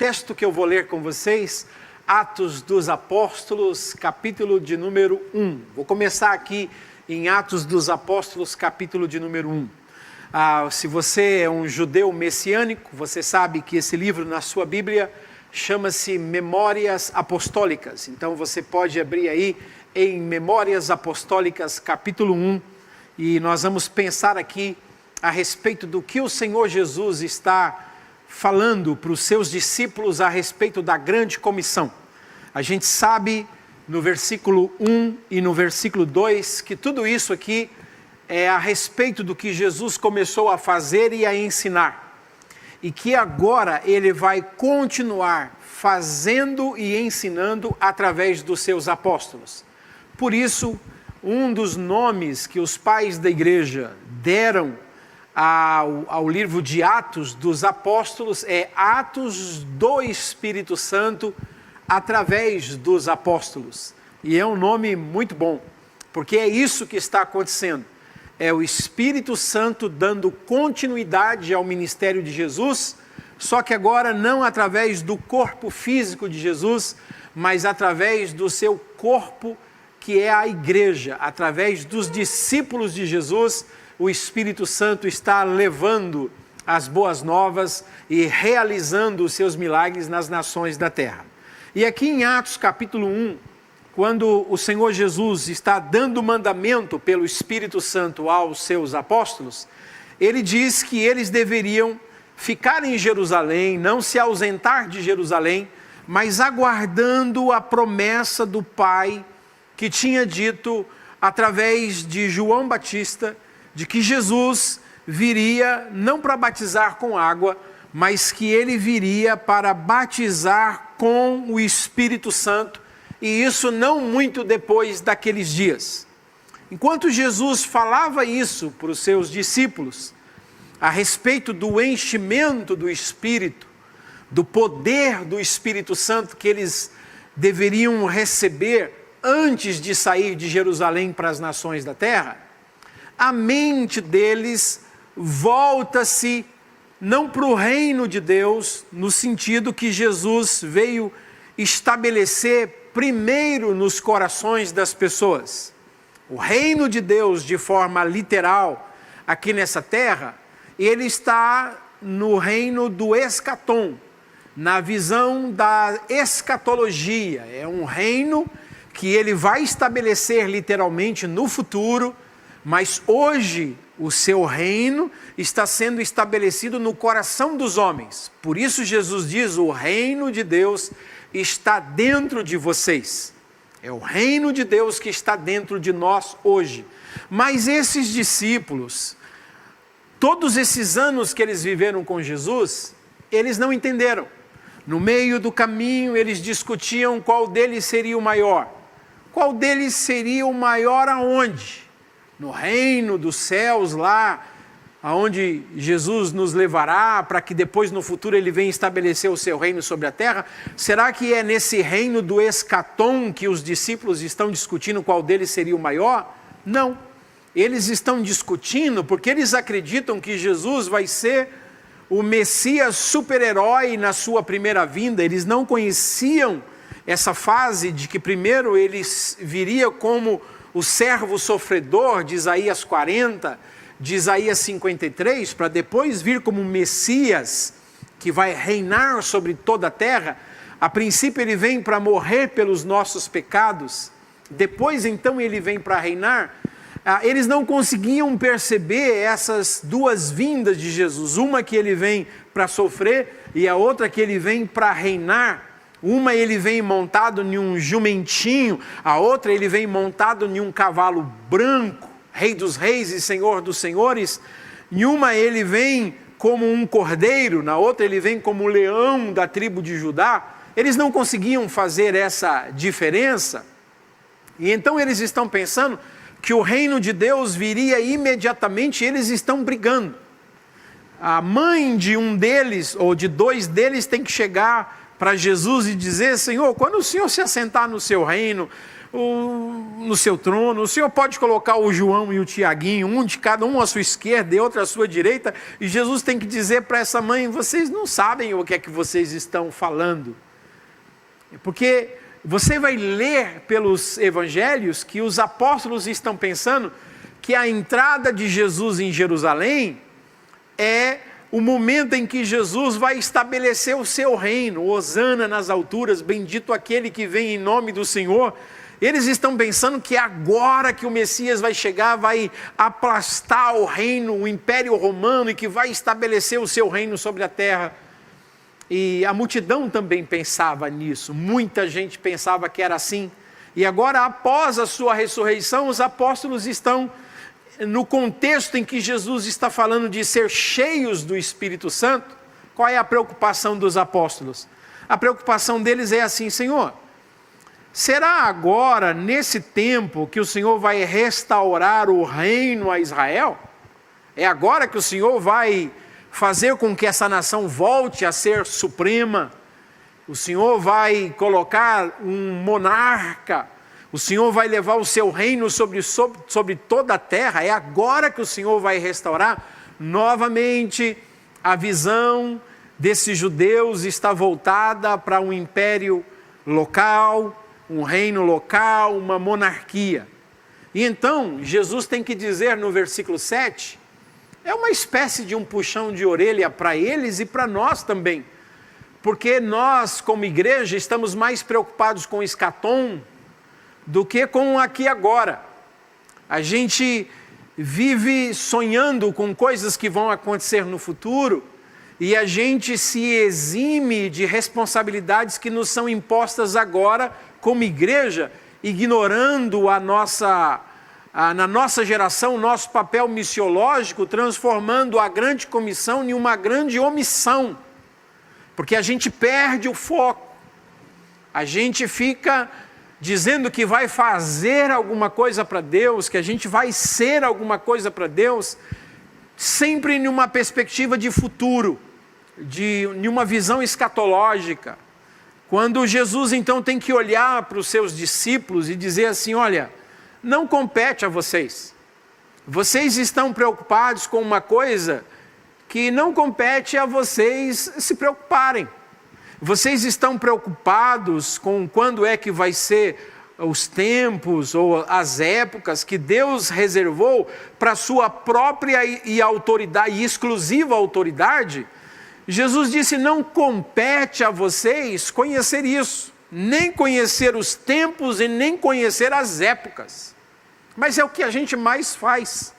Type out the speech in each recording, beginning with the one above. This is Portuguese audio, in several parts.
texto que eu vou ler com vocês, Atos dos Apóstolos, capítulo de número 1. Vou começar aqui em Atos dos Apóstolos, capítulo de número 1. Se você é um judeu messiânico, você sabe que esse livro na sua Bíblia chama-se Memórias Apostólicas. Então você pode abrir aí em Memórias Apostólicas, capítulo 1, e nós vamos pensar aqui a respeito do que o Senhor Jesus está falando para os seus discípulos a respeito da grande comissão. A gente sabe no versículo 1 e no versículo 2 que tudo isso aqui é a respeito do que Jesus começou a fazer e a ensinar. E que agora ele vai continuar fazendo e ensinando através dos seus apóstolos. Por isso, um dos nomes que os pais da igreja deram ao livro de Atos dos Apóstolos é Atos do Espírito Santo através dos apóstolos. E é um nome muito bom, porque é isso que está acontecendo. É o Espírito Santo dando continuidade ao ministério de Jesus, só que agora não através do corpo físico de Jesus, mas através do seu corpo, que é a igreja, através dos discípulos de Jesus. O Espírito Santo está levando as boas novas e realizando os seus milagres nas nações da terra. E aqui em Atos capítulo 1, quando o Senhor Jesus está dando mandamento pelo Espírito Santo aos seus apóstolos, ele diz que eles deveriam ficar em Jerusalém, não se ausentar de Jerusalém, mas aguardando a promessa do Pai que tinha dito através de João Batista, de que Jesus viria não para batizar com água, mas que ele viria para batizar com o Espírito Santo, e isso não muito depois daqueles dias. Enquanto Jesus falava isso para os seus discípulos, a respeito do enchimento do Espírito, do poder do Espírito Santo que eles deveriam receber antes de sair de Jerusalém para as nações da terra, a mente deles volta-se não para o reino de Deus, no sentido que Jesus veio estabelecer primeiro nos corações das pessoas. O reino de Deus, de forma literal, aqui nessa terra, ele está no reino do escatom, na visão da escatologia. É um reino que ele vai estabelecer literalmente no futuro, mas hoje o seu reino está sendo estabelecido no coração dos homens. Por isso Jesus diz: o reino de Deus está dentro de vocês. É o reino de Deus que está dentro de nós hoje. Mas esses discípulos, todos esses anos que eles viveram com Jesus, eles não entenderam. No meio do caminho eles discutiam qual deles seria o maior. Qual deles seria o maior aonde? No reino dos céus, lá aonde Jesus nos levará, para que depois no futuro ele venha estabelecer o seu reino sobre a terra? Será que é nesse reino do escatom que os discípulos estão discutindo qual deles seria o maior? Não. Eles estão discutindo porque eles acreditam que Jesus vai ser o Messias super-herói na sua primeira vinda. Eles não conheciam essa fase de que primeiro ele viria como o servo sofredor de Isaías 40, de Isaías 53, para depois vir como Messias, que vai reinar sobre toda a terra. A princípio ele vem para morrer pelos nossos pecados, depois então ele vem para reinar. Eles não conseguiam perceber essas duas vindas de Jesus, uma que ele vem para sofrer e a outra que ele vem para reinar. Uma ele vem montado em um jumentinho, a outra ele vem montado em um cavalo branco, Rei dos reis e Senhor dos senhores. Em uma ele vem como um cordeiro, na outra ele vem como um leão da tribo de Judá. Eles não conseguiam fazer essa diferença, e então eles estão pensando que o reino de Deus viria imediatamente, e eles estão brigando. A mãe de um deles, ou de dois deles, tem que chegar para Jesus e dizer: Senhor, quando o Senhor se assentar no seu reino, no seu trono, o Senhor pode colocar o João e o Tiaguinho, um de cada um à sua esquerda e outro à sua direita, e Jesus tem que dizer para essa mãe: vocês não sabem o que é que vocês estão falando. Porque você vai ler pelos evangelhos que os apóstolos estão pensando que a entrada de Jesus em Jerusalém é o momento em que Jesus vai estabelecer o seu reino. Hosana nas alturas, bendito aquele que vem em nome do Senhor. Eles estão pensando que agora que o Messias vai chegar, vai aplastar o reino, o Império Romano, e que vai estabelecer o seu reino sobre a terra. E a multidão também pensava nisso, muita gente pensava que era assim. E agora, após a sua ressurreição, os apóstolos estão no contexto em que Jesus está falando de ser cheios do Espírito Santo. Qual é a preocupação dos apóstolos? A preocupação deles é assim: Senhor, será agora, nesse tempo, que o Senhor vai restaurar o reino a Israel? É agora que o Senhor vai fazer com que essa nação volte a ser suprema? O Senhor vai colocar um monarca? O Senhor vai levar o seu reino sobre toda a terra? É agora que o Senhor vai restaurar? Novamente, a visão desses judeus está voltada para um império local, um reino local, uma monarquia. E então, Jesus tem que dizer no versículo 7, é uma espécie de um puxão de orelha para eles e para nós também. Porque nós, como igreja, estamos mais preocupados com o escatom do que com o aqui e agora. A gente vive sonhando com coisas que vão acontecer no futuro e a gente se exime de responsabilidades que nos são impostas agora como igreja, ignorando na nossa geração, o nosso papel missiológico, transformando a grande comissão em uma grande omissão, porque a gente perde o foco, a gente fica dizendo que vai fazer alguma coisa para Deus, que a gente vai ser alguma coisa para Deus, sempre em uma perspectiva de futuro, de uma visão escatológica. Quando Jesus então tem que olhar para os seus discípulos e dizer assim: olha, não compete a vocês. Vocês estão preocupados com uma coisa que não compete a vocês se preocuparem. Vocês estão preocupados com quando é que vai ser os tempos ou as épocas que Deus reservou para a sua própria e autoridade, e exclusiva autoridade. Jesus disse: não compete a vocês conhecer isso, nem conhecer os tempos e nem conhecer as épocas. Mas é o que a gente mais faz.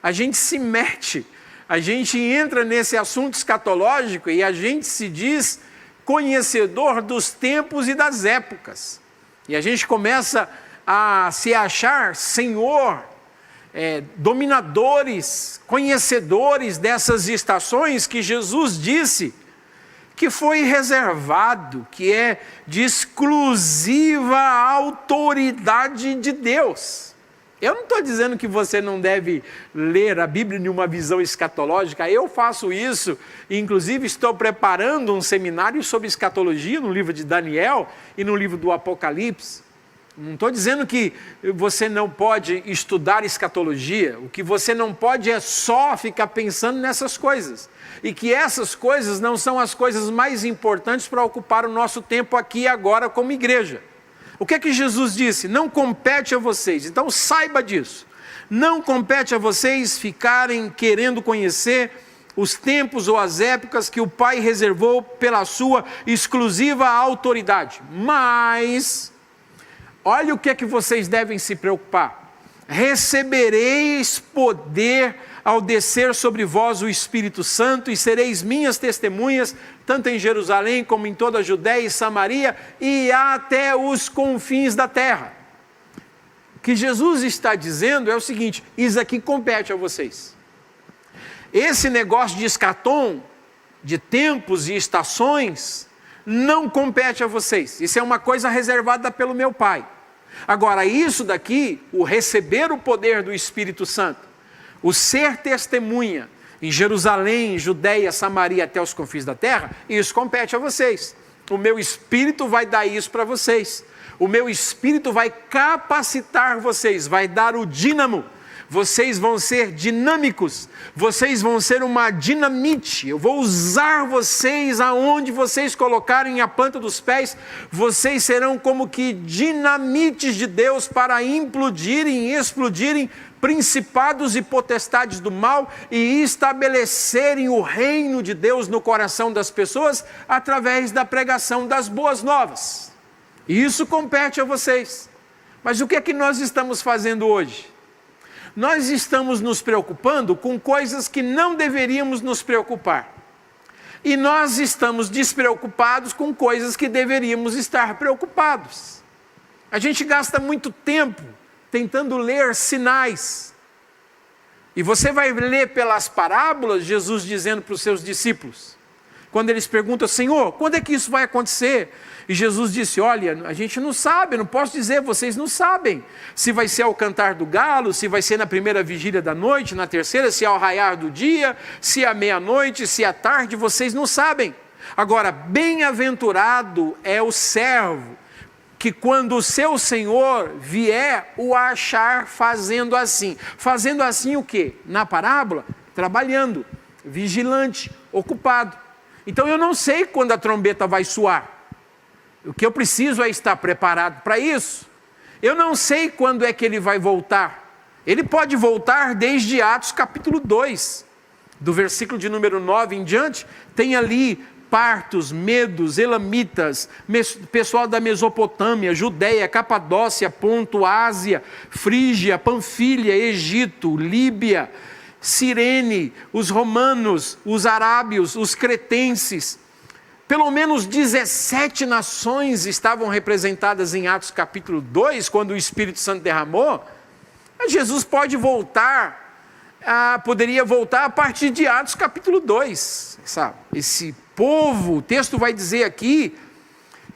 A gente se mete, a gente entra nesse assunto escatológico e a gente se diz conhecedor dos tempos e das épocas. E a gente começa a se achar senhor, dominadores, conhecedores dessas estações que Jesus disse que foi reservado, que é de exclusiva autoridade de Deus. Eu não estou dizendo que você não deve ler a Bíblia em uma visão escatológica. Eu faço isso, e inclusive estou preparando um seminário sobre escatologia no livro de Daniel e no livro do Apocalipse. Não estou dizendo que você não pode estudar escatologia. O que você não pode é só ficar pensando nessas coisas. E que essas coisas não são as coisas mais importantes para ocupar o nosso tempo aqui e agora como igreja. O que é que Jesus disse? Não compete a vocês. Então saiba disso. Não compete a vocês ficarem querendo conhecer os tempos ou as épocas que o Pai reservou pela sua exclusiva autoridade. Mas olha o que é que vocês devem se preocupar. Recebereis poder ao descer sobre vós o Espírito Santo e sereis minhas testemunhas, tanto em Jerusalém como em toda a Judéia e Samaria e até os confins da terra. O que Jesus está dizendo é o seguinte: isso aqui compete a vocês. Esse negócio de escatom, de tempos e estações, não compete a vocês. Isso é uma coisa reservada pelo meu Pai. Agora, isso daqui, o receber o poder do Espírito Santo, o ser testemunha em Jerusalém, Judéia, Samaria, até os confins da terra, isso compete a vocês. O meu Espírito vai dar isso para vocês. O meu Espírito vai capacitar vocês, vai dar o dínamo. Vocês vão ser dinâmicos, vocês vão ser uma dinamite. Eu vou usar vocês aonde vocês colocarem a planta dos pés. Vocês serão como que dinamites de Deus para implodirem e explodirem principados e potestades do mal e estabelecerem o reino de Deus no coração das pessoas através da pregação das boas novas. E isso compete a vocês. Mas o que é que nós estamos fazendo hoje? Nós estamos nos preocupando com coisas que não deveríamos nos preocupar. E nós estamos despreocupados com coisas que deveríamos estar preocupados. A gente gasta muito tempo tentando ler sinais. E você vai ler pelas parábolas Jesus dizendo para os seus discípulos, quando eles perguntam, Senhor, quando é que isso vai acontecer? E Jesus disse, olha, a gente não sabe, não posso dizer, vocês não sabem. Se vai ser ao cantar do galo, se vai ser na primeira vigília da noite, na terceira, se é ao raiar do dia, se é à meia-noite, se é à tarde, vocês não sabem. Agora, bem-aventurado é o servo, que quando o seu Senhor vier, o achar fazendo assim. Fazendo assim o quê? Na parábola, trabalhando, vigilante, ocupado. Então eu não sei quando a trombeta vai soar. O que eu preciso é estar preparado para isso. Eu não sei quando é que ele vai voltar. Ele pode voltar desde Atos capítulo 2, do versículo de número 9 em diante. Tem ali partos, medos, elamitas, pessoal da Mesopotâmia, Judéia, Capadócia, Ponto, Ásia, Frígia, Panfilha, Egito, Líbia, Cirene, os romanos, os arábios, os cretenses. Pelo menos 17 nações estavam representadas em Atos capítulo 2, quando o Espírito Santo derramou. Jesus pode voltar, poderia voltar a partir de Atos capítulo 2. Sabe? Esse povo, o texto vai dizer aqui,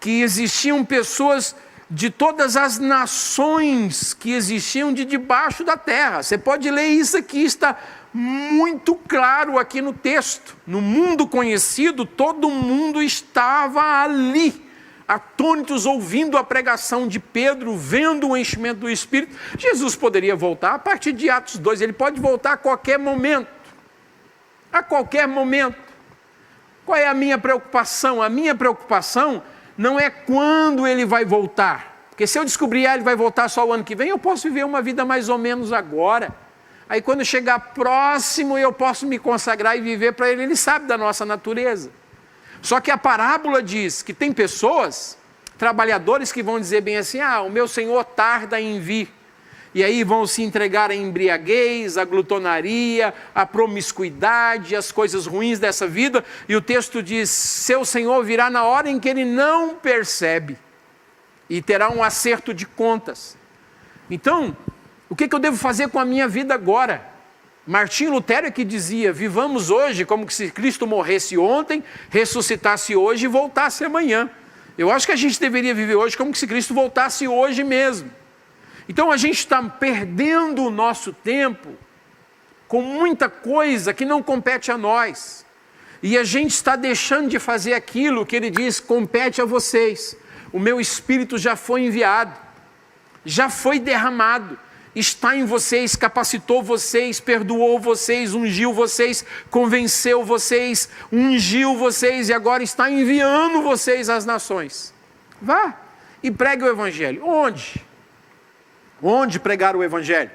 que existiam pessoas de todas as nações que existiam de debaixo da terra. Você pode ler isso aqui, está muito claro aqui no texto. No mundo conhecido, todo mundo estava ali, atônitos, ouvindo a pregação de Pedro, vendo o enchimento do Espírito. Jesus poderia voltar a partir de Atos 2, ele pode voltar a qualquer momento. A qualquer momento. Qual é a minha preocupação? A minha preocupação não é quando ele vai voltar. Porque se eu descobrir, ele vai voltar só o ano que vem, eu posso viver uma vida mais ou menos agora. Aí quando chegar próximo, eu posso me consagrar e viver para ele. Ele sabe da nossa natureza. Só que a parábola diz que tem pessoas, trabalhadores, que vão dizer bem assim, o meu Senhor tarda em vir. E aí vão se entregar à embriaguez, à glutonaria, à promiscuidade, às coisas ruins dessa vida. E o texto diz, seu Senhor virá na hora em que ele não percebe. E terá um acerto de contas. Então, o que eu devo fazer com a minha vida agora? Martinho Lutero é que dizia, vivamos hoje como se Cristo morresse ontem, ressuscitasse hoje e voltasse amanhã. Eu acho que a gente deveria viver hoje como se Cristo voltasse hoje mesmo. Então a gente está perdendo o nosso tempo com muita coisa que não compete a nós. E a gente está deixando de fazer aquilo que ele diz, compete a vocês. O meu Espírito já foi enviado, já foi derramado, está em vocês, capacitou vocês, perdoou vocês, ungiu vocês, convenceu vocês, ungiu vocês e agora está enviando vocês às nações. Vá e pregue o Evangelho. Onde? Onde pregar o Evangelho?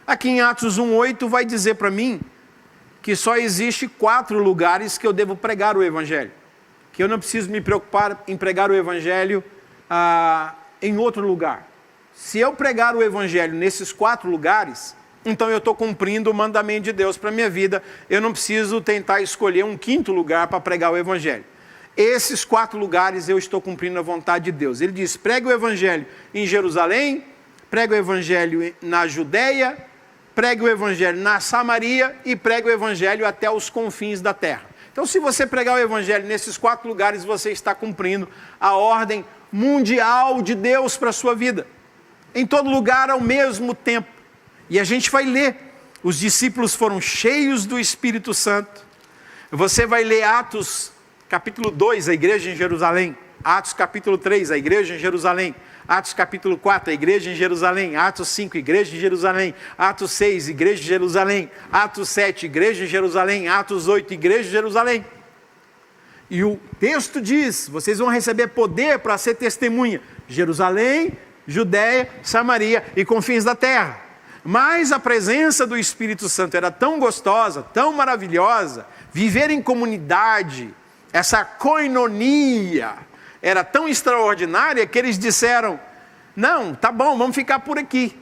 Aqui em Atos 1:8 vai dizer para mim que só existe 4 lugares que eu devo pregar o Evangelho. Que eu não preciso me preocupar em pregar o Evangelho em outro lugar. Se eu pregar o Evangelho nesses 4 lugares, então eu estou cumprindo o mandamento de Deus para a minha vida. Eu não preciso tentar escolher um 5º lugar para pregar o Evangelho. Esses 4 lugares eu estou cumprindo a vontade de Deus. Ele diz, pregue o Evangelho em Jerusalém, pregue o Evangelho na Judéia, pregue o Evangelho na Samaria e pregue o Evangelho até os confins da terra. Então, se você pregar o Evangelho nesses 4 lugares, você está cumprindo a ordem mundial de Deus para a sua vida. Em todo lugar ao mesmo tempo. E a gente vai ler. Os discípulos foram cheios do Espírito Santo. Você vai ler Atos capítulo 2, a igreja em Jerusalém. Atos capítulo 3, a igreja em Jerusalém. Atos capítulo 4, a igreja em Jerusalém. Atos 5, igreja em Jerusalém. Atos 6, igreja em Jerusalém. Atos 7, igreja em Jerusalém. Atos 8, igreja em Jerusalém. E o texto diz, vocês vão receber poder para ser testemunha. Jerusalém, Judéia, Samaria e confins da terra. Mas a presença do Espírito Santo era tão gostosa, tão maravilhosa, viver em comunidade, essa koinonia, era tão extraordinária que eles disseram, não, tá bom, vamos ficar por aqui.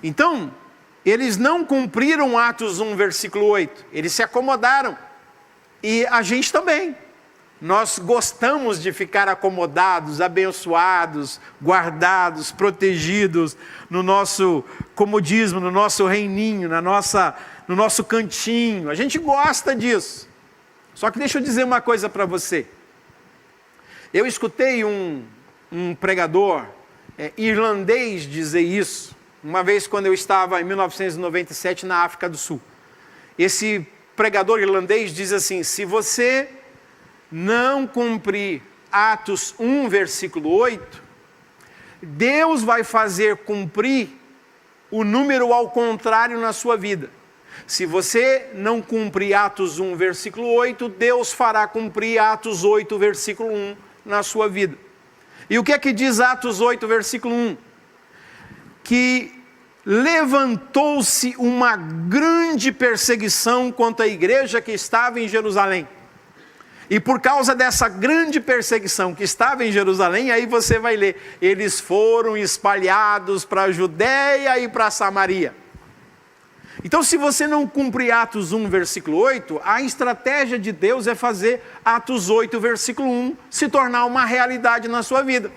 Então, eles não cumpriram Atos 1, versículo 8, eles se acomodaram. E a gente também. Nós gostamos de ficar acomodados, abençoados, guardados, protegidos no nosso comodismo, no nosso reininho, no nosso cantinho. A gente gosta disso. Só que deixa eu dizer uma coisa para você. Eu escutei um pregador irlandês dizer isso, uma vez quando eu estava em 1997 na África do Sul. Esse pregador irlandês diz assim, se você não cumprir Atos 1, versículo 8, Deus vai fazer cumprir o número ao contrário na sua vida. Se você não cumprir Atos 1, versículo 8, Deus fará cumprir Atos 8, versículo 1 na sua vida. E o que é que diz Atos 8, versículo 1? Que levantou-se uma grande perseguição contra a igreja que estava em Jerusalém. E por causa dessa grande perseguição que estava em Jerusalém, aí você vai ler, eles foram espalhados para a Judéia e para a Samaria. Então, se você não cumprir Atos 1, versículo 8, a estratégia de Deus é fazer Atos 8, versículo 1, se tornar uma realidade na sua vida.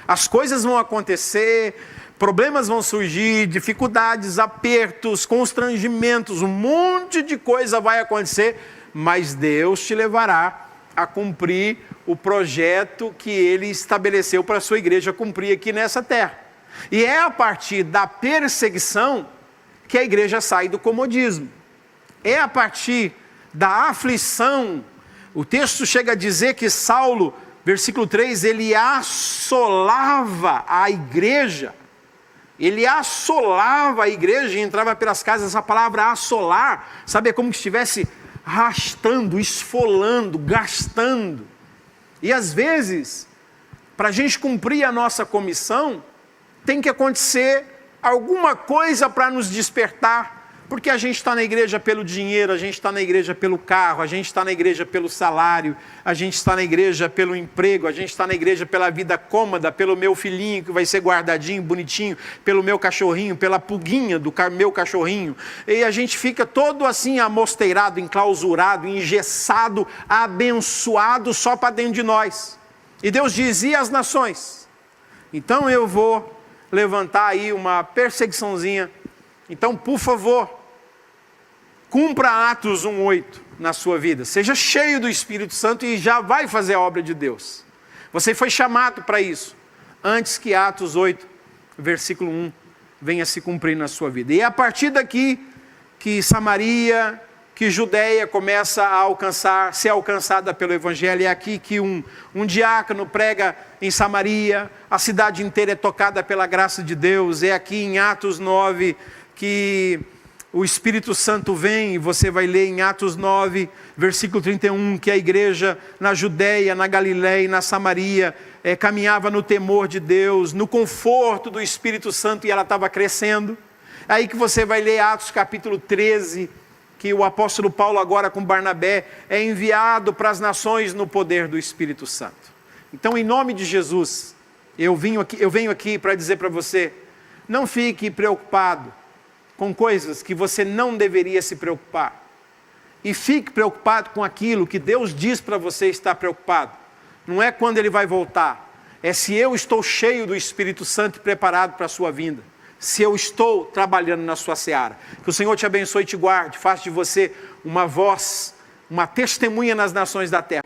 As coisas vão acontecer, problemas vão surgir, dificuldades, apertos, constrangimentos, um monte de coisa vai acontecer, mas Deus te levará a cumprir o projeto que Ele estabeleceu para a sua igreja cumprir aqui nessa terra. E é a partir da perseguição que a igreja sai do comodismo. É a partir da aflição. O texto chega a dizer que Saulo, versículo 3, ele assolava a igreja. Ele assolava a igreja e entrava pelas casas. Essa palavra assolar, sabe, é como se estivesse arrastando, esfolando, gastando. E às vezes, para a gente cumprir a nossa comissão, tem que acontecer alguma coisa para nos despertar, porque a gente está na igreja pelo dinheiro, a gente está na igreja pelo carro, a gente está na igreja pelo salário, a gente está na igreja pelo emprego, a gente está na igreja pela vida cômoda, pelo meu filhinho que vai ser guardadinho, bonitinho, pelo meu cachorrinho, pela pulguinha do meu cachorrinho, e a gente fica todo assim amosteirado, enclausurado, engessado, abençoado só para dentro de nós. E Deus diz, e as nações? Então eu vou levantar aí uma perseguiçãozinha. Então, por favor, cumpra Atos 1:8 na sua vida. Seja cheio do Espírito Santo e já vai fazer a obra de Deus. Você foi chamado para isso, antes que Atos 8, versículo 1, venha se cumprir na sua vida. E é a partir daqui que Samaria, que Judéia começa a ser alcançada pelo Evangelho. É aqui que um diácono prega em Samaria, a cidade inteira é tocada pela graça de Deus. É aqui em Atos 9 que o Espírito Santo vem, e você vai ler em Atos 9, versículo 31, que a igreja na Judéia, na Galiléia e na Samaria caminhava no temor de Deus, no conforto do Espírito Santo, e ela estava crescendo. É aí que você vai ler Atos capítulo 13, que o apóstolo Paulo agora com Barnabé é enviado para as nações no poder do Espírito Santo. Então, em nome de Jesus, eu venho aqui para dizer para você, não fique preocupado com coisas que você não deveria se preocupar. E fique preocupado com aquilo que Deus diz para você estar preocupado. Não é quando Ele vai voltar, é se eu estou cheio do Espírito Santo e preparado para a sua vinda. Se eu estou trabalhando na sua seara. Que o Senhor te abençoe e te guarde, faça de você uma voz, uma testemunha nas nações da terra.